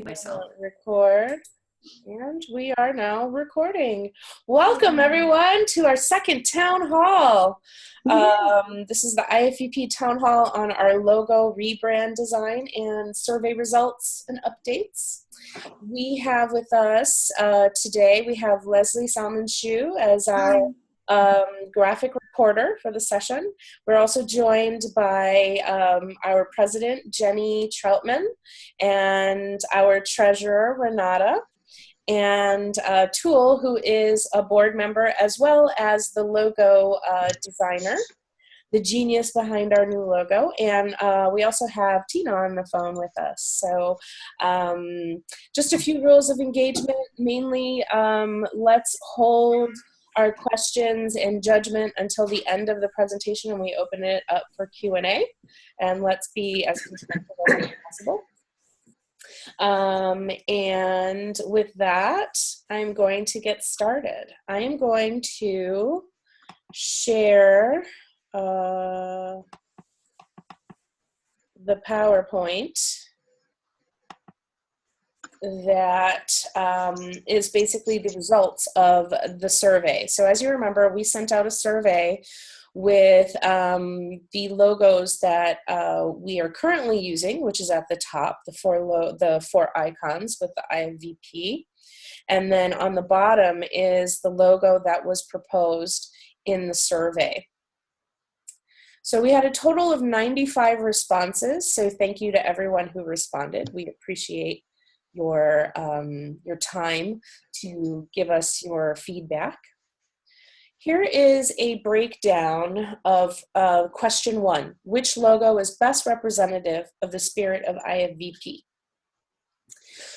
myself. Record, and we are now recording. Welcome everyone to our second town hall. This is the IFVP town hall on our logo rebrand design and survey results and updates. We have with us today, we have Leslie Salmon-Shoe as our graphic reporter for the session. We're also joined by our president, Jenny Troutman, and our treasurer, Renata, and Tool, who is a board member as well as the logo designer, the genius behind our new logo. And we also have Tina on the phone with us. So just a few rules of engagement. Mainly, let's hold our questions and judgment until the end of the presentation, and we open it up for Q&A. And let's be as constructive as possible. And with that, I'm going to get started. I am going to share the PowerPoint that is basically the results of the survey. So as you remember, we sent out a survey with the logos that we are currently using, which is at the top, the four icons with the IFVP. And then on the bottom is the logo that was proposed in the survey. So we had a total of 95 responses. So thank you to everyone who responded. We appreciate your time to give us your feedback. Here is a breakdown of question 1. Which logo is best representative of the spirit of IFVP?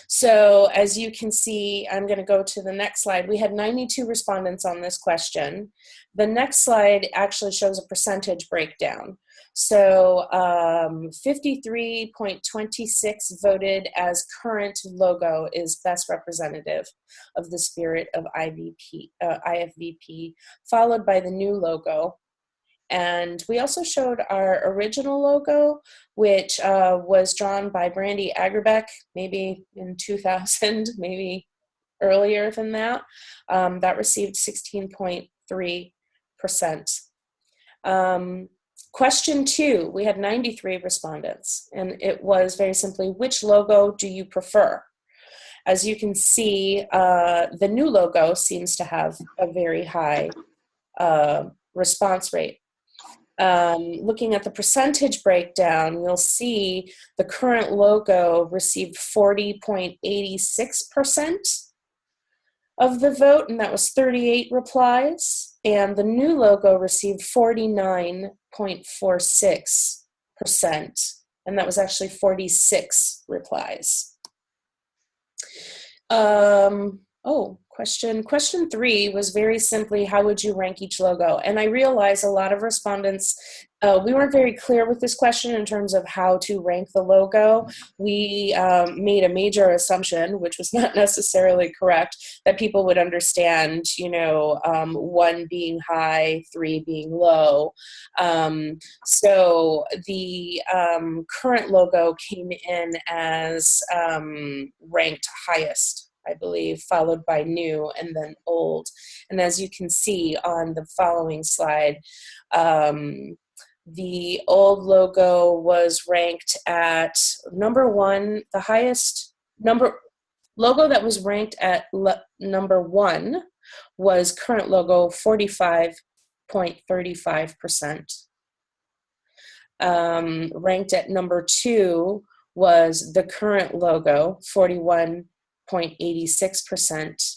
So as you can see, I'm going to go to the next slide. We had 92 respondents on this question. The next slide actually shows a percentage breakdown. So 53.26 voted as current logo is best representative of the spirit of IFVP, followed by the new logo. And we also showed our original logo, which was drawn by Brandy Agerbeck, maybe in 2000, maybe earlier than that. That received 16.3%. Question 2, we had 93 respondents, and it was very simply, which logo do you prefer? As you can see, the new logo seems to have a very high response rate. Looking at the percentage breakdown, you'll see the current logo received 40.86% of the vote, and that was 38 replies. And the new logo received 49.46%, and that was actually 46 replies. Question 3 was very simply, how would you rank each logo? And I realize a lot of respondents, we weren't very clear with this question in terms of how to rank the logo. We made a major assumption, which was not necessarily correct, that people would understand, 1 being high, 3 being low. So the current logo came in as ranked highest, I believe, followed by new and then old. And as you can see on the following slide, the old logo was ranked at number 1. The highest logo that was ranked at number 1 was current logo, 45.35%. Ranked at number 2 was the current logo, 41.86%,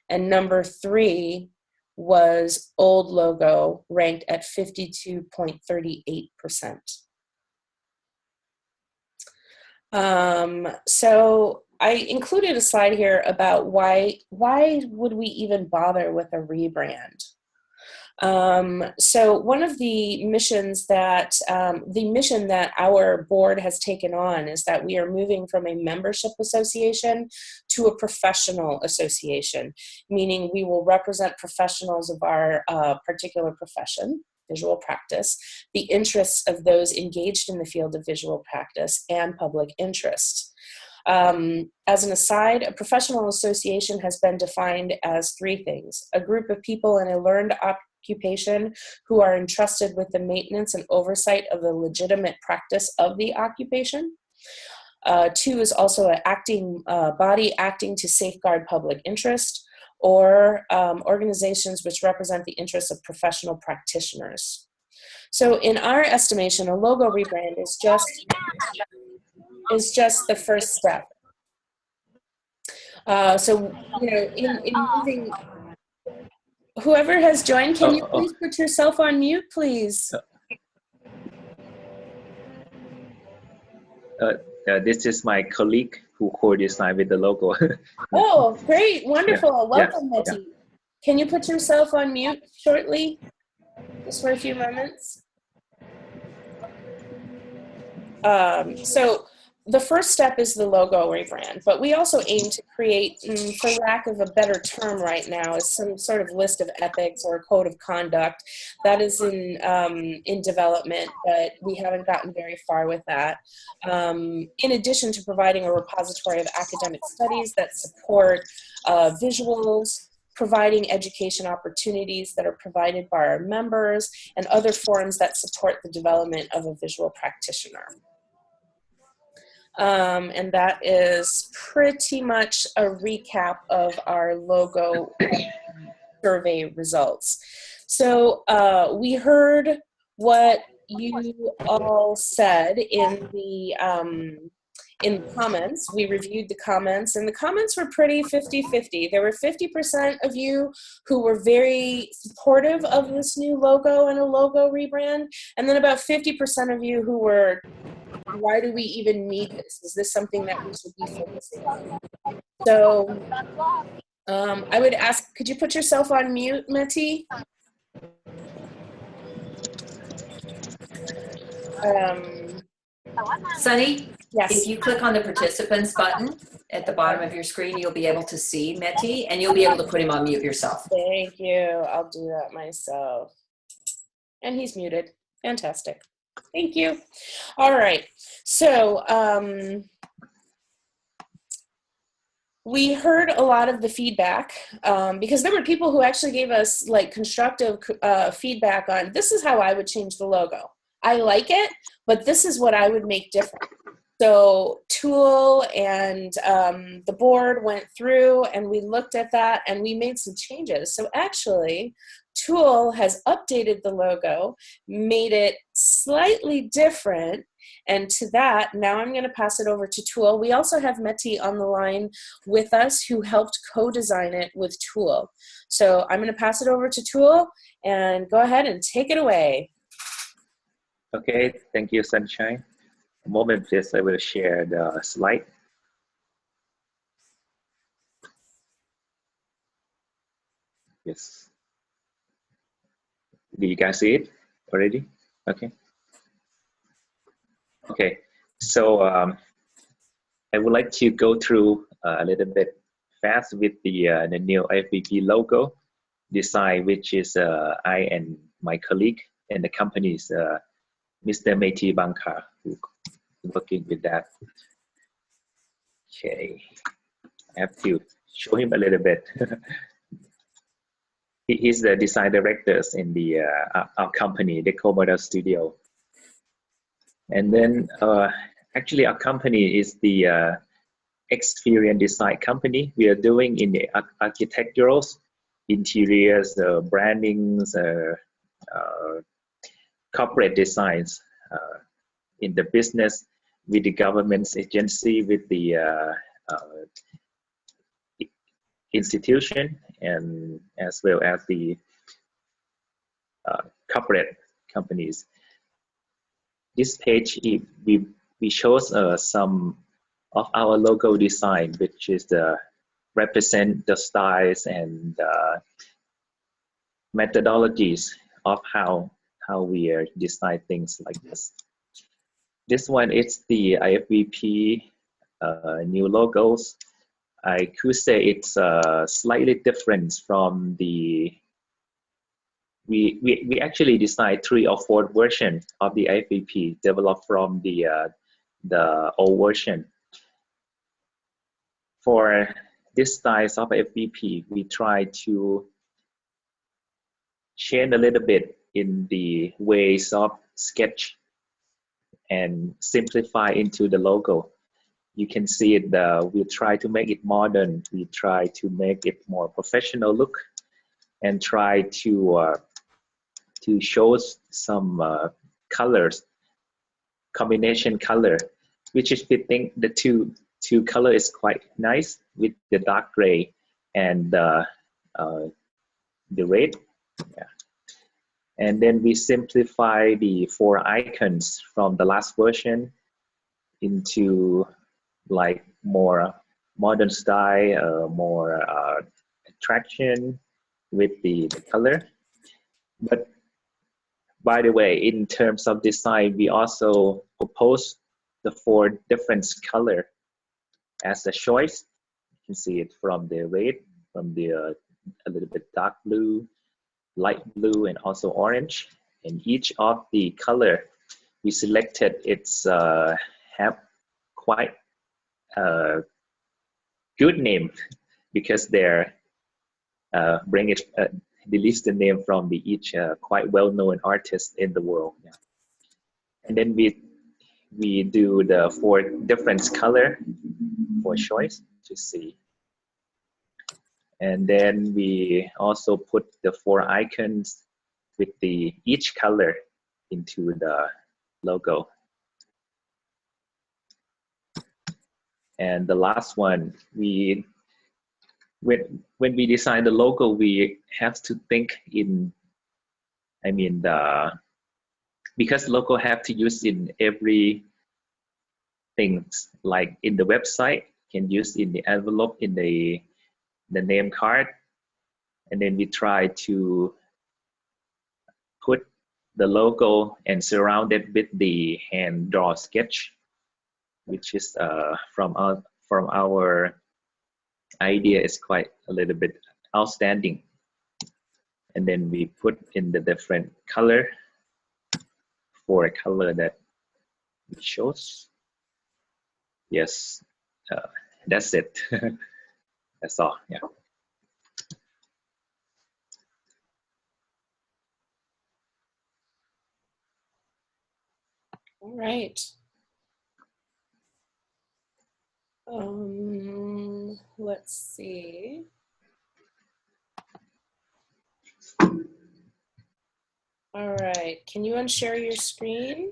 and number 3 was old logo, ranked at 52.38%. So I included a slide here about why would we even bother with a rebrand? So one of the missions that, the mission that our board has taken on is that we are moving from a membership association to a professional association, meaning we will represent professionals of our particular profession, visual practice, the interests of those engaged in the field of visual practice, and public interest. As an aside, a professional association has been defined as three things: a group of people in a learned occupation who are entrusted with the maintenance and oversight of the legitimate practice of the occupation. Two is also an acting body acting to safeguard public interest, or organizations which represent the interests of professional practitioners. So in our estimation, a logo rebrand is just the first step. So, you know, in moving, whoever has joined, can you please put yourself on mute, please? This is my colleague who co-designed with the logo. Oh, great, wonderful. Yeah. Welcome, Yeah. Meti. Can you put yourself on mute shortly, just for a few moments? So the first step is the logo rebrand, but we also aim to create, for lack of a better term right now, is some sort of list of ethics or code of conduct that is in development, but we haven't gotten very far with that. In addition to providing a repository of academic studies that support visuals, providing education opportunities that are provided by our members, and other forums that support the development of a visual practitioner. And that is pretty much a recap of our logo survey results. So we heard what you all said in the comments. We reviewed the comments, and the comments were pretty 50-50. There were 50% of you who were very supportive of this new logo and a logo rebrand, and then about 50% of you who were, why do we even need this? Is this something that we should be focusing on? So I would ask, could you put yourself on mute, Meti? Sunny, yes. If you click on the participants button at the bottom of your screen, you'll be able to see Meti, and you'll be able to put him on mute yourself. Thank you. I'll do that myself. And he's muted. Fantastic. Thank you. All right. So we heard a lot of the feedback because there were people who actually gave us like constructive feedback on, this is how I would change the logo. I like it, but this is what I would make different. So Tool and the board went through and we looked at that and we made some changes. So actually, Tool has updated the logo, made it slightly different, and to that, now I'm going to pass it over to Tool. We also have Meti on the line with us who helped co-design it with Tool. So I'm going to pass it over to Tool and go ahead and take it away. Okay, thank you, Sunshine. A moment, please. I will share the slide. Yes. Do you guys see it already? Okay. Okay. So I would like to go through a little bit fast with the new IFVP logo design, which is I and my colleague and the company's Mr. Meti Bangka, who working with that. Okay, I have to show him a little bit. He's the design director in the our company, the Co-Model Studio. And then actually our company is the experience design company. We are doing in the architecturals, interiors, brandings, corporate designs, in the business, with the government's agency, with the institution, and as well as the corporate companies. This page, we shows some of our logo design, which is represent the styles and methodologies of how we design things like this. This one is the IFVP new logos. I could say it's slightly different from the, we actually designed 3 or 4 versions of the IFVP developed from the old version. for this style of FVP, we try to change a little bit in the ways of sketch and simplify into the logo. You can see it, we try to make it modern. We try to make it more professional look and try to show some colors, combination color, which is fitting. The two color is quite nice with the dark gray and the red. Yeah. And then we simplify the 4 icons from the last version into like more modern style, more attraction with the color. But by the way, in terms of design, we also propose the 4 different color as a choice. You can see it from the red, from the a little bit dark blue, light blue, and also orange. And each of the color we selected, it's have quite good name because they're bring it they list the name from the each quite well-known artist in the world. Yeah. And then we do the 4 different color for choice to see. And then we also put the 4 icons with the each color into the logo. And the last one, when we design the logo, we have to think in, I mean, because logo have to use in every things, like in the website, can use in the envelope, in the name card, and then we try to put the logo and surround it with the hand draw sketch, which is from our idea is quite a little bit outstanding. And then we put in the different color for a color that it shows. Yes, that's it. That's all. Yeah. All right. Let's see. All right. Can you unshare your screen,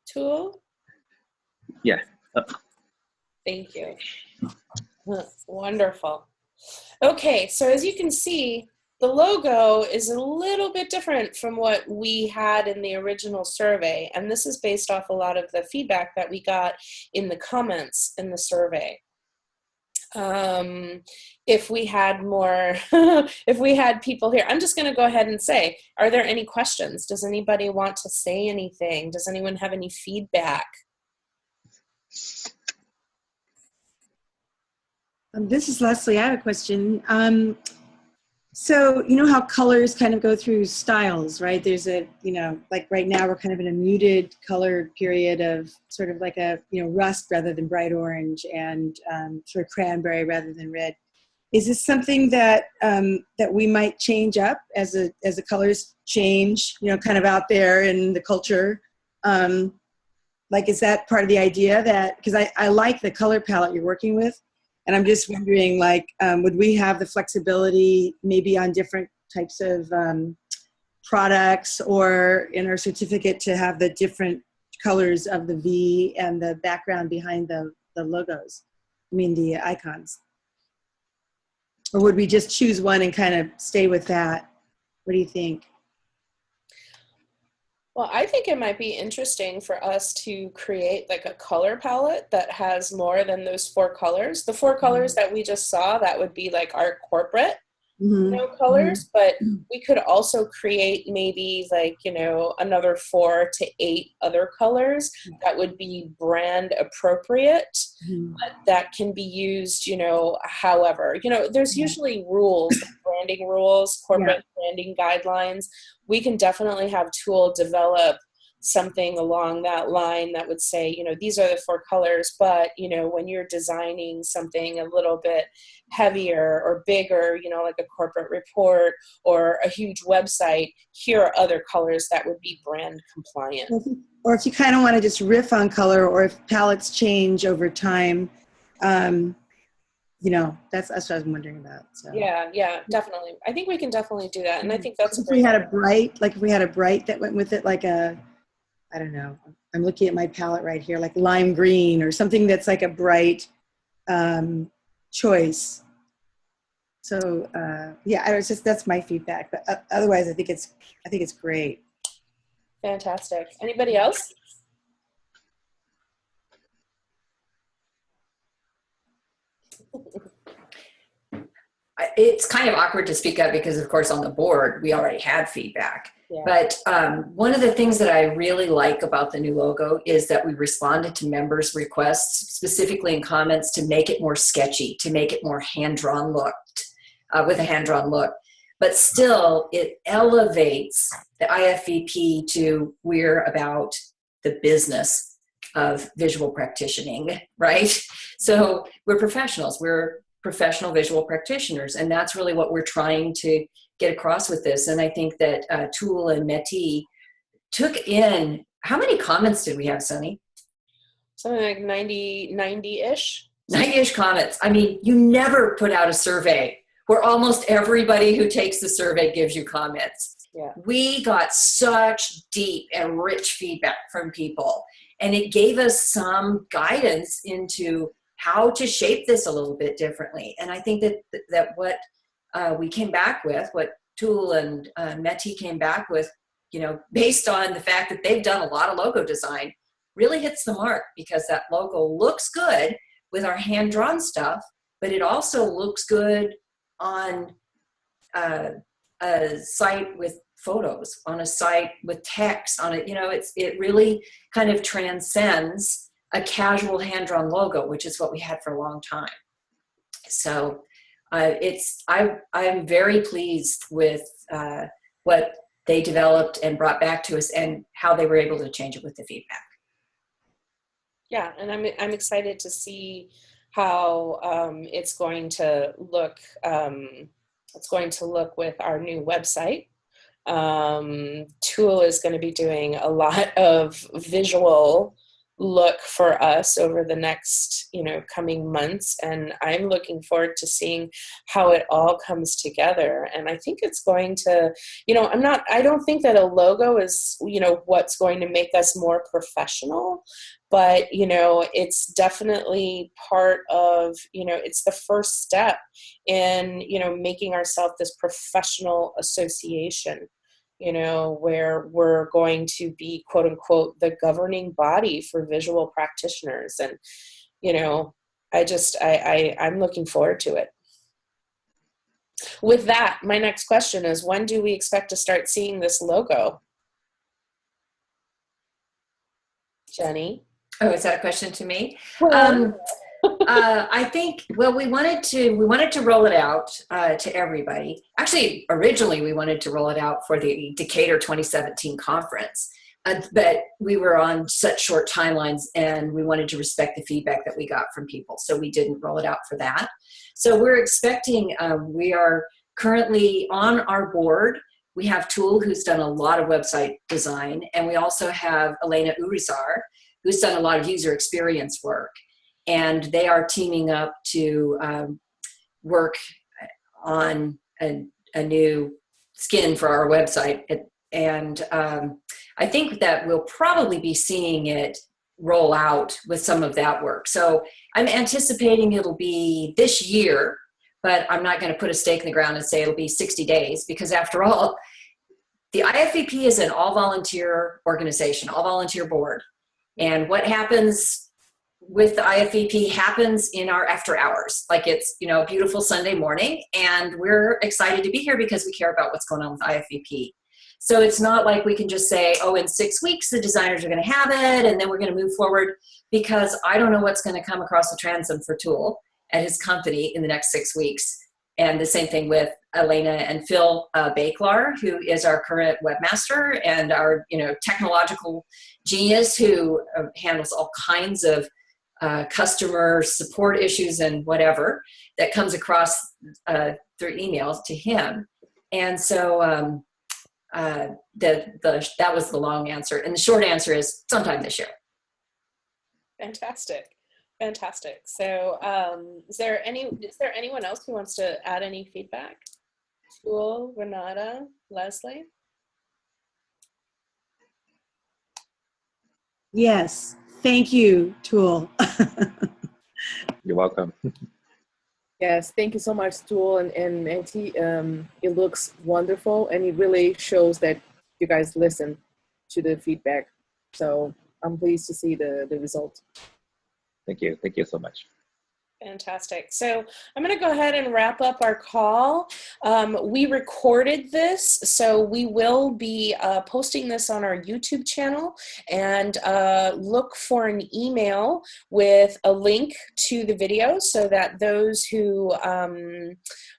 Tool? Yeah. Thank you. Wonderful. Okay, so as you can see, the logo is a little bit different from what we had in the original survey, and this is based off a lot of the feedback that we got in the comments in the survey. If we had more, if we had people here, I'm just going to go ahead and say, are there any questions? Does anybody want to say anything? Does anyone have any feedback? This is Leslie. I have a question. So you know how colors kind of go through styles, right? There's a, like right now we're kind of in a muted color period of sort of like a, rust rather than bright orange, and sort of cranberry rather than red. Is this something that that we might change up as the colors change, kind of out there in the culture? Like, is that part of the idea that, because I like the color palette you're working with, and I'm just wondering, like, would we have the flexibility maybe on different types of products or in our certificate to have the different colors of the V and the background behind the logos? I mean, the icons. Or would we just choose one and kind of stay with that? What do you think? Well, I think it might be interesting for us to create like a color palette that has more than those 4 colors. The 4 colors that we just saw, that would be like our corporate colors, but we could also create maybe like, another 4 to 8 other colors that would be brand appropriate, but that can be used, however, there's usually rules, like branding rules, corporate branding guidelines. We can definitely have Tool develop something along that line that would say, you know, these are the 4 colors, but, you know, when you're designing something a little bit heavier or bigger, you know, like a corporate report or a huge website, here are other colors that would be brand compliant. Or if you kind of want to just riff on color, or if palettes change over time, you know, that's what I was wondering about. So. Yeah, definitely. I think we can definitely do that. And I think that's if we had a bright that went with it, like a, I don't know, I'm looking at my palette right here, like lime green or something that's like a bright choice. So yeah, that's my feedback. But otherwise, I think it's great. Fantastic. Anybody else? It's kind of awkward to speak up because, of course, on the board, we already had feedback. Yeah. But one of the things that I really like about the new logo is that we responded to members' requests, specifically in comments, to make it more sketchy, to make it more hand-drawn with a hand-drawn look. But still, it elevates the IFVP to we're about the business of visual practicing, right? So we're professionals. We're professional visual practitioners, and that's really what we're trying to get across with this. And I think that Tool and Meti took in, how many comments did we have, Sunny? Something like 90-ish. 90-ish comments. I mean, you never put out a survey where almost everybody who takes the survey gives you comments. Yeah. We got such deep and rich feedback from people, and it gave us some guidance into how to shape this a little bit differently. And I think that what we came back with, what Tool and Meti came back with, you know, based on the fact that they've done a lot of logo design, really hits the mark, because that logo looks good with our hand-drawn stuff, but it also looks good on a site with photos, on a site with text, on it. You know, it really kind of transcends a casual hand-drawn logo, which is what we had for a long time. So I'm very pleased with what they developed and brought back to us, and how they were able to change it with the feedback. Yeah, and I'm excited to see how it's going to look. It's going to look with our new website. Tool is going to be doing a lot of visual look for us over the next, you know, coming months, and I'm looking forward to seeing how it all comes together. And I think it's going to, you know, I don't think that a logo is, you know, what's going to make us more professional, but, you know, it's definitely part of, you know, it's the first step in, you know, making ourselves this professional association, you know, where we're going to be, quote unquote, the governing body for visual practitioners. And, you know, I'm looking forward to it. With that, my next question is, when do we expect to start seeing this logo? Jenny? Oh, is that a question to me? Well, I think, well, we wanted to roll it out to everybody. Actually, originally we wanted to roll it out for the Decatur 2017 conference, but we were on such short timelines, and we wanted to respect the feedback that we got from people, so we didn't roll it out for that. So we're expecting, we are currently on our board. We have Tool, who's done a lot of website design, and we also have Elena Urizar, who's done a lot of user experience work. And they are teaming up to work on a new skin for our website. And I think that we'll probably be seeing it roll out with some of that work. So I'm anticipating it'll be this year, but I'm not going to put a stake in the ground and say it'll be 60 days, because after all, the IFVP is an all-volunteer organization, all-volunteer board. And what happens with the IFVP happens in our after hours. Like, it's, you know, a beautiful Sunday morning, and we're excited to be here because we care about what's going on with IFVP. So it's not like we can just say, oh, in 6 weeks the designers are going to have it, and then we're going to move forward, because I don't know what's going to come across the transom for Tool at his company in the next 6 weeks. And the same thing with Elena and Phil Baklar, who is our current webmaster and our technological genius who handles all kinds of customer support issues and whatever that comes across through emails to him. And so that was the long answer. And the short answer is sometime this year. Fantastic. Fantastic. So is there anyone else who wants to add any feedback? Tool, Renata, Leslie? Yes. Thank you, Tool. You're welcome. Yes, thank you so much, Tool and Menti. It looks wonderful, and it really shows that you guys listen to the feedback. So I'm pleased to see the result. Thank you. Thank you so much. Fantastic. So I'm going to go ahead and wrap up our call. We recorded this, so we will be posting this on our YouTube channel, and look for an email with a link to the video so that those who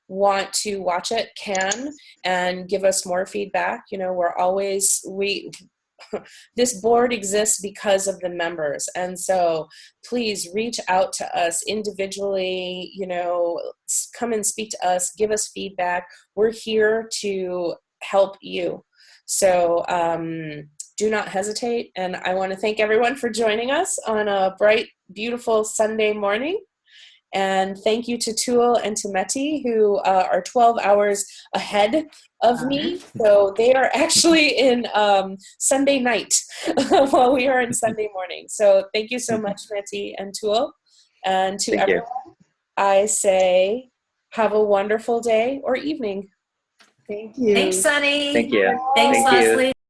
want to watch it can and give us more feedback. This board exists because of the members, and so please reach out to us individually, come and speak to us, give us feedback. We're here to help you. So do not hesitate, and I want to thank everyone for joining us on a bright, beautiful Sunday morning. And thank you to Tool and to Meti, who are 12 hours ahead of me. So they are actually in Sunday night while we are in Sunday morning. So thank you so much, Meti and Tool. And to everyone, I say, have a wonderful day or evening. Thank you. Thanks, Sunny. Thank you. Thanks, Thank you. Leslie.